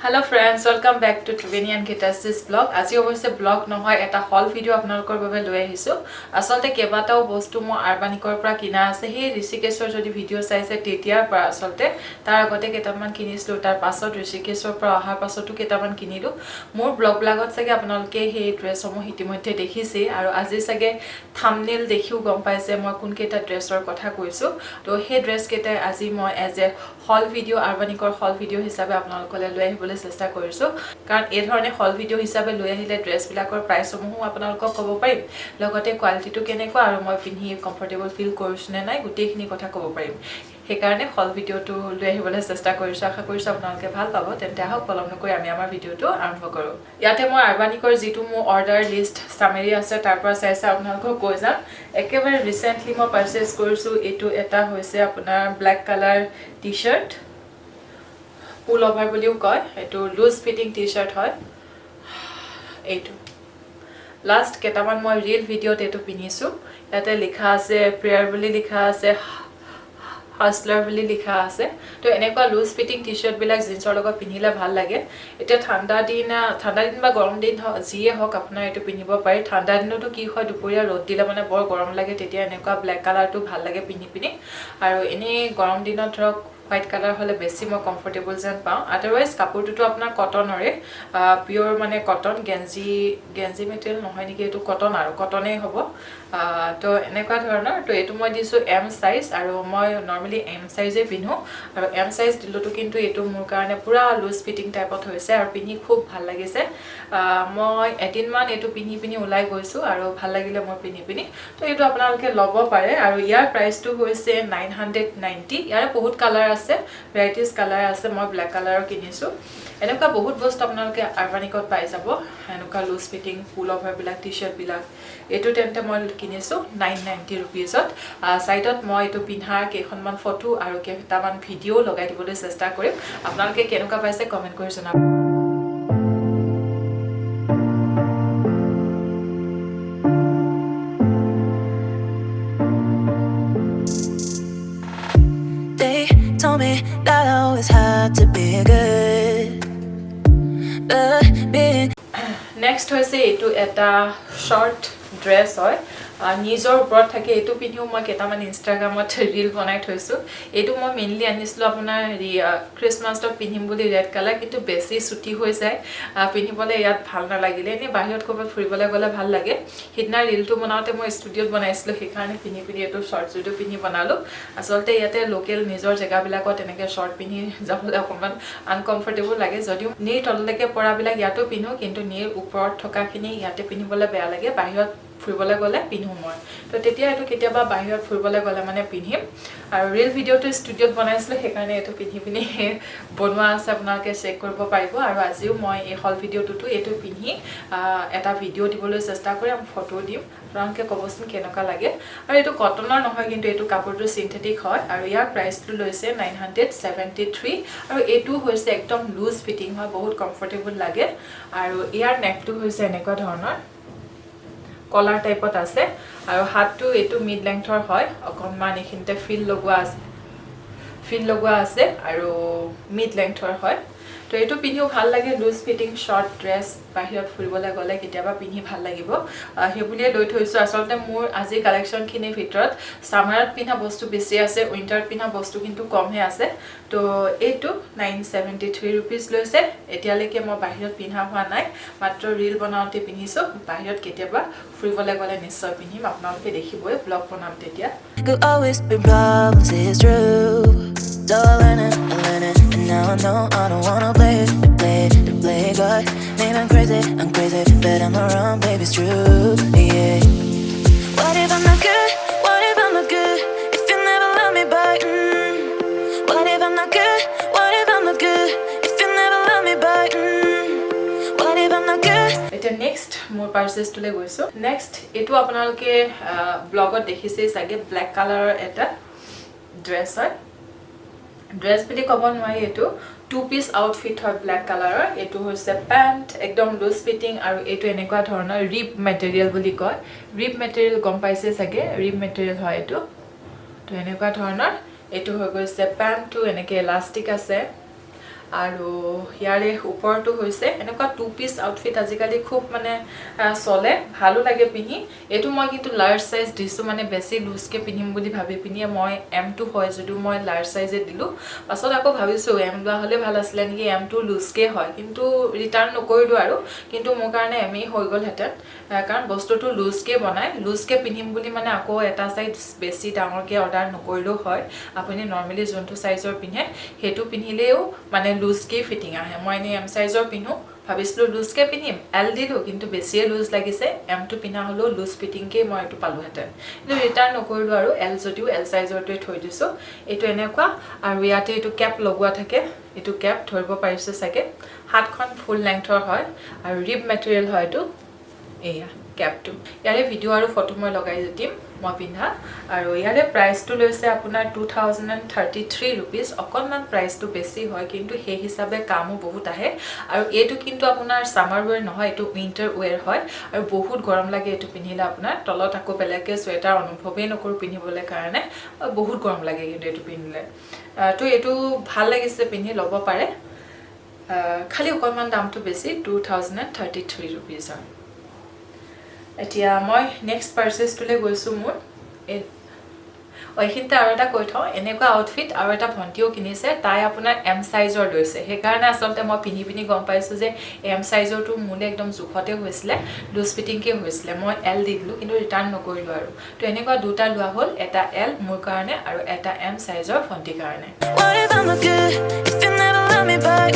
Hello friends, welcome back to Triveni and Kitasis blog. As you always say blog no hoy eta haul video apnalokor babe loi ahisu. Asolte kebatao bostu mo Arbanikor pra kina ase he Rishikeshor jodi video saise tetiar pra asolte tar agote ketaman kinislu tar pasot Rishikeshor pra ahar pasotu ketaman kinilu. Mor blog blagot sage apnaloke he dress homo hitimoite dekhise aru aji sage thumbnail dekhiu gom paise moi kun keta dressor kotha koisu. To he dress keta aji moi as a haul video Arbanikor haul video hisabe apnalokole loi ahibole চেষ্টা কৰিছো কাৰণ এই ধৰণে হল video হিচাপে লৈ আহিলে dress বিলাকৰ price সমূহ আপোনালোকক ক'ব পাৰিম লগতে কোৱালিটিটো কেনেকুৱা আৰু মই পিন্ধি কমফৰ্টেবল ফিল কৰিছো নে নাই গোটেইখিনি কথা ক'ব পাৰিম সেইকাৰণে হল ভিডিওটো লৈ আহিবলৈ চেষ্টা কৰিছো আশা কৰিছো আপোনালোকে ভাল পাব তেন্তে আহক পলম নকৰি আমি আমাৰ ভিডিওটো আৰম্ভ কৰো ইয়াতে মই আৰবানিকৰ যিটো মোৰ অৰ্ডাৰ লিষ্ট সামাৰি আছে তাৰ পৰা চাইছে আপোনালোকক কৈ যাম একেবাৰে ৰিসেন্টলি মই পাৰচেজ কৰিছো এটো এটা হৈছে আপোনাৰ black colour T-shirt pull over বুলিও কয় এটো লুজ ফিটিং টি-শার্ট হয় এটো লাস্ট কেটামান মই রিল ভিডিওত এটো পিনিছো ইয়াতে লিখা আছে প্ৰেয়াৰ বুলি লিখা আছে হাসলাৰ বুলি লিখা আছে তো এনেকুৱা লুজ ফিটিং টি-শাৰ্ট বিলাক জিন্সৰ লগত পিনিলে ভাল লাগে এটা ঠাণ্ডা দিন বা গৰম দিন জিয়ে হক আপোনাৰ এটো পিনিব পাৰি ঠাণ্ডা দিনতো কি হয় দুপৰীয়া ৰদ দিলে মানে বৰ গৰম লাগে তেতিয়া এনেকুৱা ব্ল্যাক কালাৰটো ভাল লাগে পিনি আৰু এনে গৰম দিনত ধৰক white color hole besi mo comfortable jan pao otherwise kapurtu to apnar cotton ore pure mane cotton genji material nohoy niki etu cotton aru cotton e hobo to enekwa dhoroner to etu moi disu m size aru moi normally m size e pinhu aru m size dilotu kintu etu mur karone pura loose fitting type of hoise aru pini khub bhal lagise moi etin man etu pini ulai goisu aru bhal lagile moi pini to etu apnaloke lobo pare aru yar price tu hoise 990 yar bahut color varieties color আছে মই black কালাৰৰ কিনিছো এনেকুৱা বহুত বস্তু আপোনালোকে আৰবানিকত পাই যাব এনেকুৱা লুজ ফিটিং ফুল অভাৰ বিলাক টি-শাৰ্ট বিলাক এটো তেন্তে মই কিনিছো 990 रुपीसত সাইডত মই এটো পিন্ধাৰ কেখনমান ফটো আৰু কেটামান ভিডিও লগাই দিবলৈ চেষ্টা কৰিম আপোনালোকে কেনেকুৱা পাইছে কমেন্ট কৰি জনাব Told me that I always had to be good, but being next hoise etu eta short dress hoy নিজৰ ওপৰত থাকে এটো পিনিও মই কেটামান ইনষ্টাগ্ৰামত ৰীল বনাই থৈছো এটো মই মেইনলি আনিছিলো আপোনাৰ ক্ৰিসমাসত পিনিম বুলি ৰেড কালাৰ কিন্তু বেছি সুটি হৈ যায় পিনিবলে ইয়াত ভাল না লাগিলে এনে বাহিৰত ক'ব ফুৰিবলৈ গলে ভাল লাগে হিডনা ৰীলটো বনাওতে মই ষ্টুডিওত বনাইছিলো সেইকাৰণে পিনি এটো শৰ্ট ভিডিও পিনি বনালো আসলতে ইয়াতে লোকেল নিজৰ জায়গাবিলাকত এনেকে শৰ্ট পিনি যাবলৈ অকমান আনকমফৰ্টেবল লাগে যদিও নি তললৈকে পৰাবিলাক ইয়াতো পিনো কিন্তু নিৰ ওপৰত থকাখিনি ইয়াতে পিনিবলে বেয়া লাগে বাহিৰত ফুৰিবলৈ গলে পিনহু মই তো তেতিয়া এটো কেতিয়াবা বাহিৰত ফুৰিবলৈ গলে মানে পিনহিম আৰু ৰিল ভিডিওটো ষ্টুডিওত বনাইছিলো সেইকাৰণে এটো পিনি বনোৱা আছে আপোনালোকে চেক কৰিব পাৰিব আৰু আজিও মই এই হল ভিডিওটো এটো পিনহি এটা ভিডিও দিবলৈ চেষ্টা কৰিম ফটো দিম আপোনালোকে কবচোন কেনেকুৱা লাগে আৰু এটো কটনৰ নহয় কিন্তু এটো কাপোৰটো সিনথেটিক হয় আৰু ইয়াৰ প্ৰাইসটো লৈছে 973 আৰু এটো হৈছে একদম লুজ ফিটিং হয় বহুত কমফৰ্টেবল লাগে আৰু ইয়াৰ নেকটো হৈছে এনেকুৱা ধৰণৰ কলাৰ টাইপত আছে আৰু হাতটো এটো মিড লেংথৰ হয় অকনমান এখিনতে ফিল লগোৱা আছে আৰু মিড লেংথৰ হয় তো এটো পিনিও ভাল লাগে লুজ ফিটিং শৰ্ট ড্ৰেছ বাহিৰত ফুৰিবলৈ গলে কেতিয়াবা পিনি ভাল লাগিব হেবুলিয়ে লৈ থৈছো আসলতে মোৰ আজি কালেকচন খিনি ভিতৰত সামাৰত পিনা বস্তু বেছি আছে উইন্টাৰত পিনা বস্তু কিন্তু কমহে আছে তো এটো 973 रुपीस লৈছে এতিয়ালৈকে মই বাহিৰত পিনা হোৱা নাই মাত্ৰ ৰীল বনাওতে পিনিছো বাহিৰত কেতিয়াবা ফুৰিবলৈ গলে নিশ্চয় পিনিম আপোনালোকে দেখিবই ব্লগ বনাম তেতিয়া could always be problems is true. So I learn it, and now I know I don't wanna play God. Maybe I'm crazy, but I'm not wrong, baby, it's true, yeah. What if I'm not good? What if I'm not good? If you never love me back, What if I'm not good? What if I'm not good? If you never love me back, What if I'm not good? এটা next মোৰ purchase টুলে গৈছো next এটো আপোনালোকে ব্লগত দেখিছে সাগে black কালাৰৰ এটা dress হয় ড্ৰেছ বুলি ক'ব নোৱাৰি এটো টু পিস আউটফিট হয় ব্ল্যাক কালাৰৰ এটো হৈছে প্যান্ট একদম লুজ ফিটিং আৰু এটো এনেকুৱা ধৰণৰ ৰিপ মেটেৰিয়েল বুলি কয় ৰিপ মেটেৰিয়েল গম পাইছে সাগে ৰিপ মেটেৰিয়েল হয় এটো তো এনেকুৱা ধৰণৰ এটো হৈ গৈছে প্যান্টটো এনেকে ইলাস্টিক আছে আৰু ইয়াৰে ওপৰটো হৈছে এনেকুৱা টু পিস আউটফিট আজিকালি খুব মানে চলে ভালো লাগে পিন্ধি এটো মই কিন্তু লাৰ্জ সাইজ দিছো মানে বেছি লুজকে পিন্ধিম বুলি ভাবি পিনি মই M2 হয় যদিও মই লাৰ্জ সাইজে দিলো পাছত আকৌ ভাবিছো M লোৱা হলে ভাল আছিল নেকি M2 লুজকে হয় কিন্তু ৰিটাৰ্ন নকৰিলো আৰু কিন্তু মোৰ কাৰণে M হৈ গল হেতেন কাৰণ বস্তুটো লুজকে বনাই লুজকে পিন্ধিম বুলি মানে আকৌ এটা সাইজ বেছি ডাঙৰকে অৰ্ডাৰ নকৰিলো হয় আপুনি নৰমালি যোনটো সাইজৰ পিন্ধে হেতু পিন্ধিলেও মানে লুজকে ফিটিং আহে মই নে M সাইজৰ পিন্ধো ভাবিছিলো লুজকে পিন্ধিম L দিলো কিন্তু বেছিয়ে লুজ লাগিছে M2 পিন্ধা হলো লুজ ফিটিং কে মই এটো পালো হেতেন কিন্তু ৰিটাৰ্ন নকৰিলো আৰু L যদিও L সাইজৰটোৱে থৈ দিছো এটো এনেকুৱা আৰু ইয়াতে এটো ক্যাপ লগোৱা থাকে এটো ক্যাপ ধৰিব পাৰিছে সাকে হাতখন ফুল লেংথৰ হয় আৰু ৰিব মেটেৰিয়েল হয় এটো এয়া ক্যাপটো ইয়াৰে ভিডিও আৰু ফটো মই লগাই দিম মই পিন্ধা আৰু ইয়াৰে প্ৰাইসটো লৈছে আপোনাৰ 2033 रुपीस অকনমান প্ৰাইসটো বেছি হয় কিন্তু সেই হিচাপে কামো বহুত আহে আৰু এটো কিন্তু আপোনাৰ সামাৰ ওয়্যাৰ নহয় এটো উইন্টাৰ ওয়্যাৰ হয় আৰু বহুত গৰম লাগে এটো পিন্ধিলে আপোনাৰ তলত আকৌ বেলেগে সোয়েটাৰ অনুভৱই নকৰো পিন্ধিবলৈ কাৰণে বহুত গৰম লাগে কিন্তু এটো পিন্ধিলে তো এটো ভাল লাগিছে পিন্ধি লব পাৰে খালি অকনমান দামটো বেছি 2033 रुपीस হয় এতিয়া মই নেক্সট পারচেজ তুলে গৈছো মোৰ ওইখিনতে আৰু এটা কৈ থওঁ এনেকুৱা আউটফিট আৰু এটা ভন্টিও কিনিছে তাই আপোনাৰ M সাইজৰ লৈছে সেই কাৰণে আসলতে মই পিনি গম পাইছো যে M সাইজৰটো মুলে একদম জুখতে হৈছিল লুজ ফিটিং কে হৈছিল মই L দিলো কিন্তু ৰিটাৰ্ন নকৰিলো আৰু তো এনেকুৱা দুটা লোৱা হল এটা L মোৰ কাৰণে আৰু এটা M সাইজৰ ভন্টি কাৰণে What if I'm not good if you never love me back?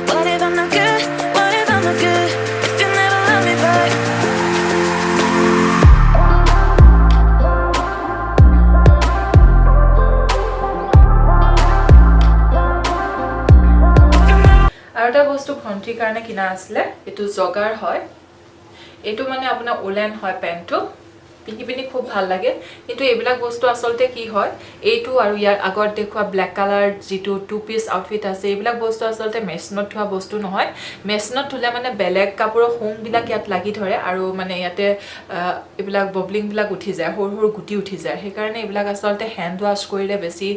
What if I'm not good? What if I'm not good if you never love me back? আৰু এটা বস্তু ভন্টিৰ কাৰণে কিনা আছিল এটো জগাৰ হয় এটো মানে আপোনাৰ উলেন হয় পেন্টটো পিনি খুব ভাল লাগে কিন্তু এইবিলাক বস্তু আসলতে কি হয় এইটো আৰু ইয়াৰ আগত দেখুৱা ব্ল্যাক কালাৰ যেটো টু পিস আউটফিট আছে এইবিলাক বস্তু আসলতে মেশনত থোৱা বস্তু নহয় মেশনত থলে মানে বেলেগ কাপোৰৰ হোম বিলাক ইয়াত লাগি ধৰে আৰু মানে ইয়াতে এইবিলাক ববলিং বিলাক উঠি যায় হৰ গুটি উঠি যায় সেই কাৰণে এইবিলাক আসলতে হ্যান্ড ওয়াশ কৰিলে বেছি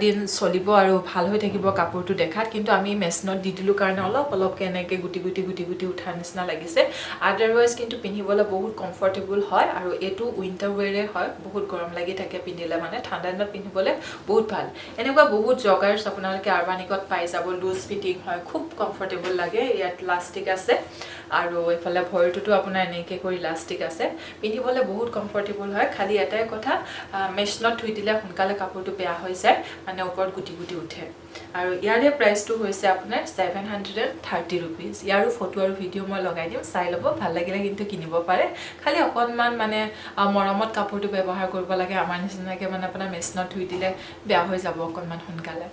দিন চলিব আৰু ভাল হৈ থাকিব কাপোৰটো দেখাত কিন্তু আমি মেশনত দি দিলু কাৰণে অলপ কেনেকে গুটি উঠা নিচিনা লাগিছে আদাৰৱাইজ কিন্তু পিন্ধিবলৈ বহুত কমফৰ্টেবল হয় আৰু এটো উইন্টাৰ ওয়্যাৰ হয় বহুত গৰম লাগি থাকে পিন্ধিলে মানে ঠাণ্ডা দিনত পিন্ধিবলৈ বহুত ভাল এনেকুৱা বহুত জগাৰ্স আপোনালোকে আৰবানিকত পাই যাব লুজ ফিটিং হয় খুব কমফৰ্টেবল লাগে ইয়াত লাষ্টিক আছে আৰু এফালে ভৰিটোটো আপোনাৰ এনেকে কৰি লাষ্টিক আছে পিন্ধিবলৈ বহুত কমফৰ্টেবল হয় খালি এটাই কথা মেশনত ধুই দিলে সোনকালে কাপোৰটো বেয়া হৈ যায় মানে ওপৰত গুটি উঠে আৰু ইয়াৰে প্ৰাইসটো হৈছে আপোনাৰ 730 रुपीस ইয়াৰো ফটো আৰু ভিডিও মই লগাই দিম চাই লব ভাল লাগিলে কিন্তু কিনিব পাৰে খালি অকনমান মানে মৰমত কাপোৰটো ব্যৱহাৰ কৰিব লাগে আমাৰ নিচিনাকে মানে আপোনাৰ মেশনত ধুই দিলে বেয়া হৈ যাব অকনমান সোনকালে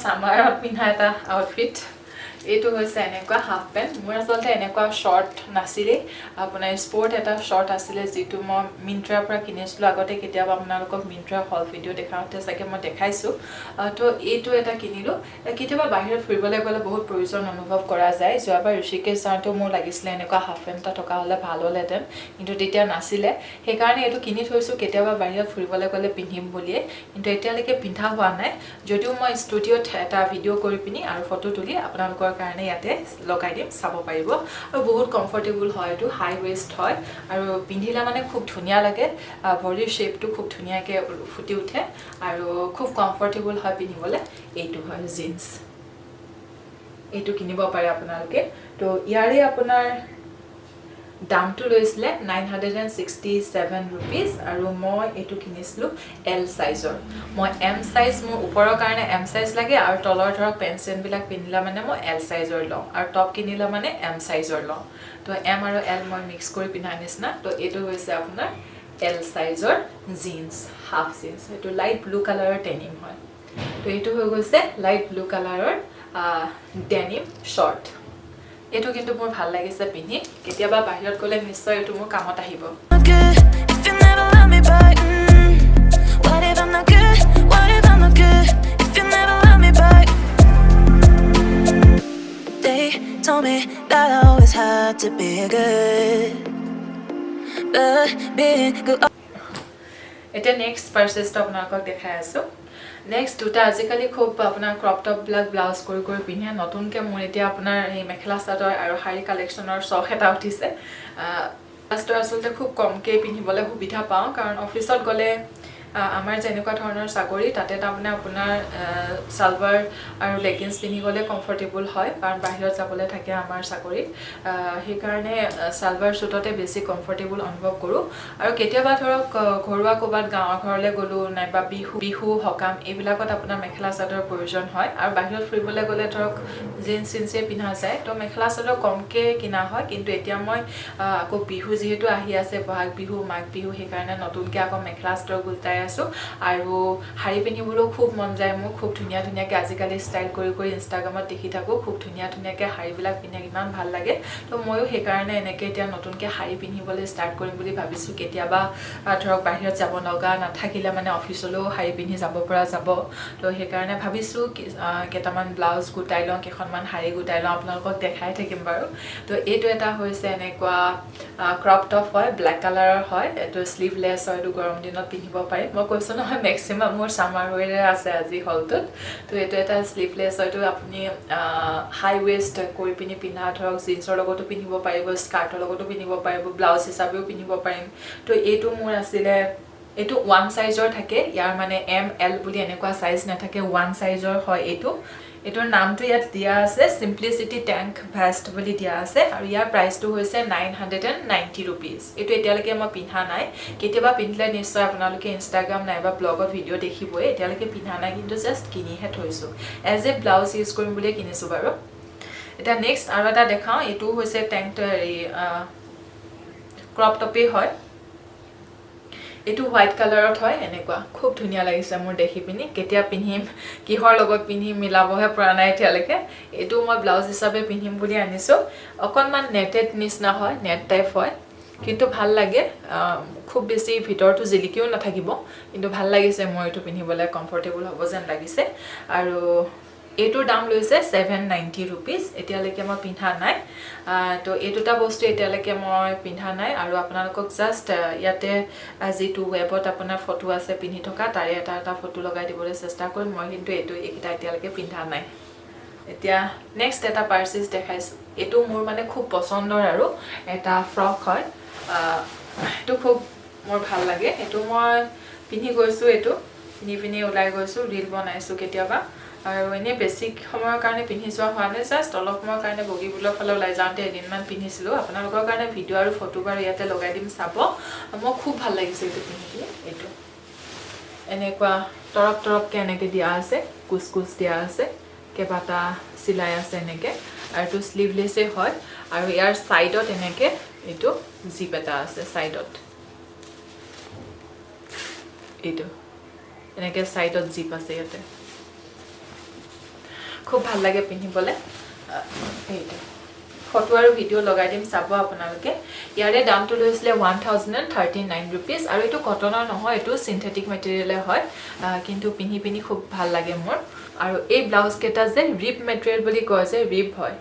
সামাৰত পিন্ধা এটা আউটফিট এটো হৈছে এনেকুৱা হাফ পেন্ট মোৰ আসলতে এনেকুৱা শৰ্ট নাছিলে আপোনাৰ স্পৰ্ট এটা শৰ্ট আছিল যেটো মই মিন্ত্ৰাৰ পৰা কিনিছিলো আগতে কেতিয়াবা আপোনালোকক মিন্ত্ৰা হল ভিডিও দেখাওতে সাকে মই দেখাইছো তো এটো এটা কিনিলো কেতিয়াবা বাহিৰত ফুৰিবলৈ গলে বহুত প্ৰয়োজন অনুভৱ কৰা যায় যোৱাবাৰ ঋষিকেশ যাওঁতে মোৰ লাগিছিল এনেকুৱা হাফ পেন্ট এটা থকা হলে ভাল হলহেতেন কিন্তু তেতিয়া নাছিলে সেই কাৰণে এটো কিনি থৈছো কেতিয়াবা বাহিৰত ফুৰিবলৈ গলে পিন্ধিম বুলিয়ে কিন্তু এতিয়ালৈকে পিন্ধা হোৱা নাই যদিও মই ষ্টুডিওত এটা ভিডিও কৰি পিনি আৰু ফটো তুলি আপোনালোকৰ কাৰণে ইয়াতে লগাই দিম চাব পাৰিব আৰু বহুত কমফৰ্টেবল হয় এটো হাই ওয়েস্ট হয় আৰু পিন্ধিলা মানে খুব ধুনিয়া লাগে বডিৰ শেপটো খুব ধুনিয়াকে ফুটি উঠে আৰু খুব কমফৰ্টেবল হয় পিন্ধিবলৈ এইটো হয় জিন্স এইটো কিনিব পাৰে আপোনালোকে তো ইয়াৰে আপোনাৰ দামটো লৈছিলে 967 रुपीस আৰু মই এটো কিনিছিলো L সাইজৰ মই M সাইজ মোৰ ওপৰৰ কাৰণে M সাইজ লাগে আৰু তলৰ ধৰক পেন্সেন বিলাক পিন্ধিলা মানে মই L সাইজৰ লওঁ আৰু টপ কিনিলা মানে M সাইজৰ লওঁ তো M আৰু L মই মিক্স কৰি পিন্ধা নিচিনা তো এটো হৈছে আপোনাৰ L সাইজৰ জিন্স হাফ জিন্স এটো লাইট ব্লু কালাৰৰ ডেনিম হয় তো এটো হৈ গৈছে লাইট ব্লু কালাৰৰ ডেনিম শৰ্ট এটো কিন্তু মোৰ ভাল লাগিছে পিন্ধি কেতিয়াবা বাহিৰত গলে নিশ্চয় এটো মোৰ কামত আহিব good if you never love me back? What if I'm not good? What if I'm not good if you never love me back? They told me that I always had to be good, but being good. এটা next পাৰ্চেছটো আপোনালোকক দেখাই আছোঁ next দুটা আজিকালি খুব আপোনাৰ crop টপবিলাক blouse কৰি কৰি পিন্ধে নতুনকৈ মোৰ এতিয়া আপোনাৰ এই মেখেলা চাদৰ আৰু শাৰী কালেকশ্যনৰ চখ এটা উঠিছে ব্লাউজটো আচলতে খুব কমকৈ পিন্ধিবলৈ সুবিধা পাওঁ কাৰণ অফিচত গ'লে আমাৰ যেনেকুৱা ধৰণৰ চাকৰি তাতে তাৰমানে আপোনাৰ সালৱাৰ আৰু লেগিংছ পিন্ধি গ'লে কমফৰ্টেবল হয় কাৰণ বাহিৰত যাবলৈ থাকে আমাৰ চাকৰিত সেইকাৰণে সালৱাৰ চুটতে বেছি কমফৰ্টেবল অনুভৱ কৰোঁ আৰু কেতিয়াবা ধৰক ঘৰুৱা ক'ৰবাত গাঁৱৰ ঘৰলৈ গ'লোঁ নাইবা বিহু সকাম এইবিলাকত আপোনাৰ মেখেলা চাদৰ প্ৰয়োজন হয় আৰু বাহিৰত ফুৰিবলৈ গ'লে ধৰক জিন্স চিন্সে পিন্ধা যায় তো মেখেলা চাদৰ কমকৈ কিনা হয় কিন্তু এতিয়া মই আকৌ বিহু যিহেতু আহি আছে বহাগ বিহু মাঘ বিহু সেইকাৰণে নতুনকৈ আকৌ মেখেলা চাদৰ গোটাই আৰু শাৰী পিন্ধিবলৈও খুব মন যায় মোৰ খুব ধুনীয়া ধুনীয়াকৈ আজিকালি ষ্টাইল কৰি কৰি ইনষ্টাগ্ৰামত দেখি থাকোঁ খুব ধুনীয়া ধুনীয়াকৈ শাৰীবিলাক পিন্ধে ইমান ভাল লাগে তো ময়ো সেইকাৰণে এনেকৈ এতিয়া নতুনকৈ শাৰী পিন্ধিবলৈ ষ্টাৰ্ট কৰিম বুলি ভাবিছোঁ কেতিয়াবা ধৰক বাহিৰত যাব লগা নাথাকিলে মানে অফিচলৈও শাৰী পিন্ধি যাব পৰা যাব তো সেইকাৰণে ভাবিছোঁ কেইটামান ব্লাউজ গোটাই লওঁ কেইখনমান শাৰী গোটাই লওঁ আপোনালোকক দেখাই থাকিম বাৰু তো এইটো এটা হৈছে এনেকুৱা ক্ৰপ টপ হয় ব্লেক কালাৰৰ হয় এইটো স্লিভলেছ হয় এইটো গৰম দিনত পিন্ধিব পাৰি মই কৈছোঁ নহয় মেক্সিমাম মোৰ চামাৰ ৱেৰে আছে আজি হলটোত তো এইটো এটা স্লিভলেছ হয়তো আপুনি হাই ৱেষ্ট কৰি পিনি পিন্ধা ধৰক জিন্সৰ লগতো পিন্ধিব পাৰিব স্কাৰ্টৰ লগতো পিন্ধিব পাৰিব ব্লাউজ হিচাপেও পিন্ধিব পাৰিম তো এইটো মোৰ আছিলে এইটো 1 সাইজৰ থাকে ইয়াৰ মানে ML বুলি এনেকুৱা সাইজ নাথাকে 1 সাইজৰ হয় এইটোৰ নামটো ইয়াত দিয়া আছে সিম্পলিচিটি ট্যাঙ্ক ভেষ্ট বুলি দিয়া আছে আৰু ইয়াৰ প্ৰাইচটো হৈছে 990 रुपीस এইটো এতিয়ালৈকে মই পিন্ধা নাই কেতিয়াবা পিন্ধিলে নিশ্চয় আপোনালোকে ইনষ্টাগ্ৰাম নাইবা ব্লগত ভিডিঅ' দেখিবই এতিয়ালৈকে পিন্ধা নাই কিন্তু জাস্ট কিনিহে থৈছোঁ এজ এ ব্লাউজ ইউজ কৰিম বুলি কিনিছোঁ বাৰু এটা নেক্সট আৰু এটা দেখাওঁ এইটো হৈছে ট্যাঙ্কটো ক্ৰপ টপেই হয় এইটো হোৱাইট কালাৰত হয় এনেকুৱা খুব ধুনীয়া লাগিছে মোৰ দেখি পিনি কেতিয়া পিন্ধিম কিহৰ লগত পিন্ধিম মিলাবহে পৰা নাই এতিয়ালৈকে এইটো মই ব্লাউজ হিচাপে পিন্ধিম বুলি আনিছোঁ অকণমান নেটেড নিচিনা হয় নেট টাইপ হয় কিন্তু ভাল লাগে খুব বেছি ভিতৰটো জিলিকিও নাথাকিব কিন্তু ভাল লাগিছে মোৰ এইটো পিন্ধিবলৈ কমফৰ্টেবল হ'ব যেন লাগিছে আৰু এইটোৰ দাম লৈছে 790 रुपीस এতিয়ালৈকে মই পিন্ধা নাই তো এই দুটা বস্তু এতিয়ালৈকে মই পিন্ধা নাই আৰু আপোনালোকক জাস্ট ইয়াতে যিটো ৱেবত আপোনাৰ ফটো আছে পিন্ধি থকা তাৰে এটা ফটো লগাই দিবলৈ চেষ্টা কৰিম মই কিন্তু এইকেইটা এতিয়ালৈকে পিন্ধা নাই এতিয়া নেক্সট এটা পাৰ্চেছ দেখাইছোঁ এইটো মোৰ মানে খুব পচন্দৰ আৰু এটা ফ্ৰক হয় এইটো খুব মোৰ ভাল লাগে এইটো মই পিন্ধি গৈছোঁ এইটো পিন্ধি ওলাই গৈছোঁ ৰীল বনাইছোঁ কেতিয়াবা আৰু এনে বেছিক সময়ৰ কাৰণে পিন্ধি যোৱা হোৱা নাই জাষ্ট অলপ সময়ৰ কাৰণে বগীবিলৰ ফালে ওলাই যাওঁতে এদিনমান পিন্ধিছিলোঁ আপোনালোকৰ কাৰণে ভিডিঅ' আৰু ফটো বাৰু ইয়াতে লগাই দিম চাব মই খুব ভাল লাগিছে এইটো পিন্ধি এইটো এনেকুৱা তৰপকৈ এনেকৈ দিয়া আছে কুচ দিয়া আছে কেইবাটা চিলাই আছে এনেকৈ আৰু এইটো স্লিভলেছেই হয় আৰু ইয়াৰ ছাইডত এনেকৈ এইটো জিপ এটা আছে ছাইডত এইটো এনেকৈ ছাইডত জিপ আছে ইয়াতে খুব ভাল লাগে পিন্ধিবলৈ এইটো ফটো আৰু ভিডিঅ' লগাই দিম চাব আপোনালোকে ইয়াৰে দামটো লৈছিলে 1039 रुपीस আৰু এইটো কটনৰ নহয় এইটো সিনথেটিক মেটেৰিয়েলে হয় কিন্তু পিন্ধি খুব ভাল লাগে মোৰ আৰু এই ব্লাউজ কেইটা যে ৰিপ মেটেৰিয়েল বুলি কয় যে ৰিপ হয়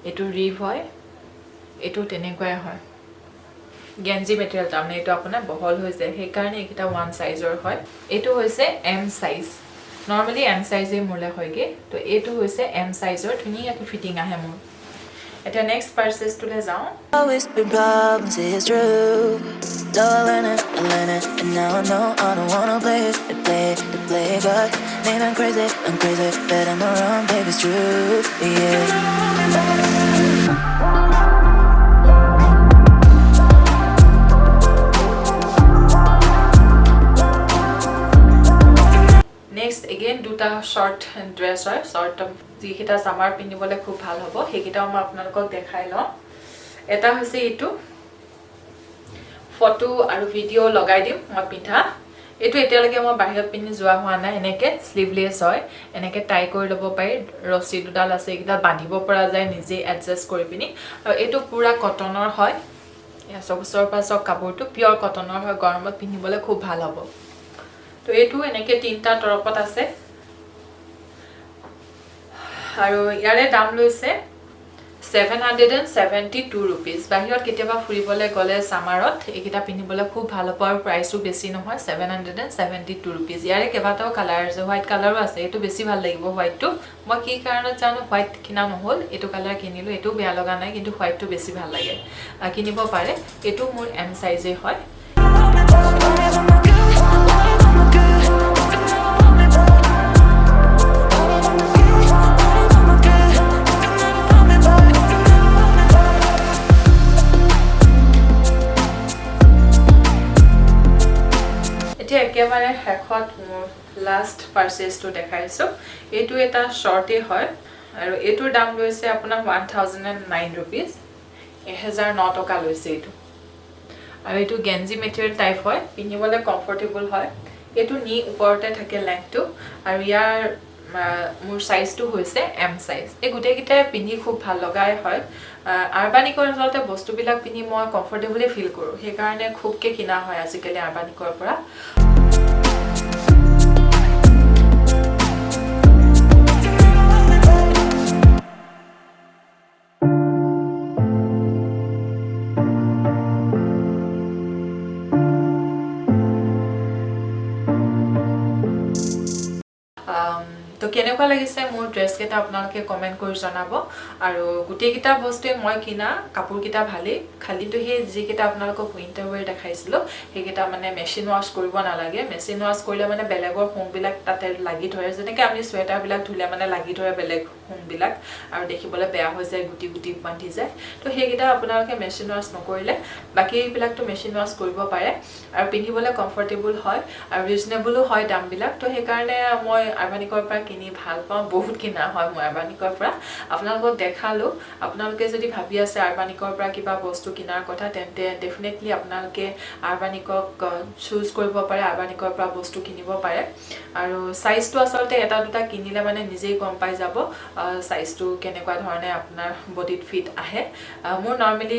এইটো ৰিপ হয় এইটো তেনেকুৱাই হয় গেঞ্জি মেটেৰিয়েল তাৰমানে এইটো আপোনাৰ বহল হৈছে সেইকাৰণে এইকেইটা 1 সাইজৰ হয় এইটো হৈছে M size Normally M size e mole hoige to etu hoise M size or dhuniyakai fitting ahe mur eta next purchase to le jao Always been problems is true so I learn it and now I know I don't wanna play God maybe I'm crazy but I'm not wrong baby it's true yeah Next again দুটা short dress হয় short যিকিটা summer পিন্ধিবলে খুব ভাল হ'ব হেকিটা মই আপোনালোকক দেখাই লওঁ এটা হৈছে ইটো ফটো আৰু ভিডিও লগাই দিম মই পিন্ধা এটো এতিয়ালৈকে মই বাহিৰত পিন্ধি যোৱা হোৱা নাই এনেকে স্লিভলেছ হয় এনেকে টাই কৰি ল'ব পাৰি ৰছী দুডাল আছে একিটা বান্ধিব পৰা যায় নিজে এডজাস্ট কৰি পিনি আৰু এটো পুৰা কটনৰ হয় এয়া চব ওচৰৰ পৰা চব কাপোৰটো পিয়ৰ কটনৰ হয় গৰমত পিন্ধিবলৈ খুব ভাল হ'ব তো এইটো এনেকৈ তিনিটা তৰপত আছে আৰু ইয়াৰে দাম লৈছে 772 rupees বাহিৰত কেতিয়াবা ফুৰিবলৈ গ'লে সামাৰত এইকেইটা পিন্ধিবলৈ খুব ভাল হ'ব আৰু প্ৰাইসো বেছি নহয় 772 rupees ইয়াৰে কেইবাটাও কালাৰ আছে হোৱাইট কালাৰো আছে এইটো বেছি ভাল লাগিব হোৱাইটটো মই কি কাৰণত জানো হোৱাইট কিনা নহল এইটো কালাৰ কিনিলো এইটো বেয়া লগা নাই কিন্তু হোৱাইটটো বেছি ভাল লাগে কিনিব পাৰে এইটো মোৰ এম সাইজে হয় একেবাৰে হেকত মোৰ লাষ্ট পাৰচেজটো দেখাইছো এইটো এটা শৰ্টে হয় আৰু এইটোৰ দাম লৈছে আপোনাৰ 1009 rupees 1009 টকা লৈছে এইটো আৰু এইটো গেঞ্জি মেটেৰিয়েল টাইপ হয় পিন্ধিবলৈ কমফৰ্টেবল হয় এইটো নি ওপৰতে থাকে লেংথটো আৰু ইয়াৰ মোৰ সাইজটো হৈছে এম সাইজ এই গুটেকিটাই পিন্ধি খুব ভাল লগাই হয় আৰবানিকৰ আচলতে বস্তুবিলাক পিন্ধি মই কমফৰ্টেবলি ফিল কৰো সেই কাৰণে খুবকে কিনা হয় আজিকালি আৰবানিকৰ পৰা তো কেনেকুৱা লাগিছে মোৰ ড্ৰেছ কেটা আপোনালোকে কমেন্ট কৰি জনাব আৰু গুটেকিটা বস্তুৱে মই কিনা কাপোৰ কিটা ভালে খালি তো হে যি কেটা আপোনালোকক উইন্টাৰ ওয়্যাৰ দেখাইছিলো হে কেটা মানে মেচিন ওয়াশ কৰিব নালাগে মেচিন ওয়াশ কৰিলে মানে বেলেগৰ হোম বিলাক তাতে লাগি ধৰে যেনেকৈ আমি সোয়েটাৰ বিলাক ধুলে মানে লাগি ধৰে বেলেগ হোম বিলাক আৰু দেখিবলৈ বেয়া হৈ যায় গুটি গুটি বান্ধি যায় তো হে কেটা আপোনালোকে মেচিন ওয়াশ নকৰিলে বাকি বিলাক তো মেচিন ওয়াশ কৰিব পাৰে আৰু পিন্ধিবলৈ কমফৰ্টেবল হয় আৰু ৰিজনেবলও হয় দাম বিলাক তো হে কাৰণে মই আৰবানিকৰ পৰা কিনি ভাল পাওঁ বহুত কিনা হয় মই আৰবানিকৰ পৰা আপোনালোকক দেখালো আপোনালোকে যদি ভাবি আছে আৰবানিকৰ পৰা কিবা বস্তু কিনাৰ কথা তেন্তে ডেফিনেটলি আপোনালোকে আৰবানিকক চুজ কৰিব পাৰে আৰবানিকৰ পৰা বস্তু কিনিব পাৰে আৰু সাইজটো আচলতে এটা দুটা কিনিলে মানে নিজেই গম পাই যাব সাইজটো কেনেকুৱা ধৰণে আপোনাৰ বডিত ফিট আহে মোৰ নৰমালি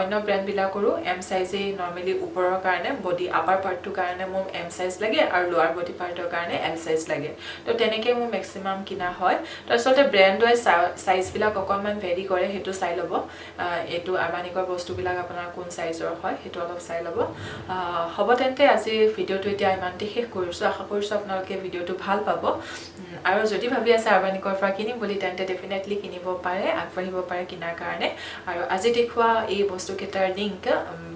অন্য ব্ৰ্যান্ড বিলাকৰো এম সাইজে নৰমালি ওপৰৰ কাৰণে বডি আপাৰ পাৰ্টটোৰ কাৰণে মোৰ এম সাইজ লাগে আৰু লোৱাৰ বডি পাৰ্টৰ কাৰণে এল সাইজ লাগে তো তেনেকৈ মোৰ ম্যাক্সিমাম কিনা হয় তো আসলে ব্ৰ্যান্ড ওয়াইজ সাইজ বিলাক অকনমান ভেৰি কৰে হেতু চাই লব এটো আৰবানিকৰ বস্তু বিলাক আপোনাৰ কোন সাইজৰ হয় হেতু অলপ চাই লব হ'ব তেন্তে আজি ভিডিওটো এতিয়া ইমানতে শেষ কৰিছো আশা কৰিছো আপোনালোকে ভিডিওটো ভাল পাব আৰু যদি ভাবি আছে আৰবানিকৰ পৰা কিনিম বুলি তেন্তে ডেফিনেটলি কিনিব পাৰে আগবাঢ়িব পাৰে কিনাৰ কাৰণে আৰু আজি দেখুৱা এই বস্তু কেটাৰ লিংক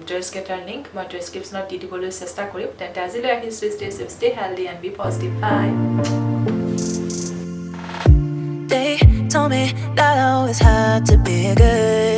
ড্ৰেছ কেটাৰ লিংক মই ডেসক্ৰিপচনত দি দিবলৈ চেষ্টা কৰিম তেন্তে আজিলৈ আহিছো stay safe stay healthy and be positive bye They told me that I always had to be good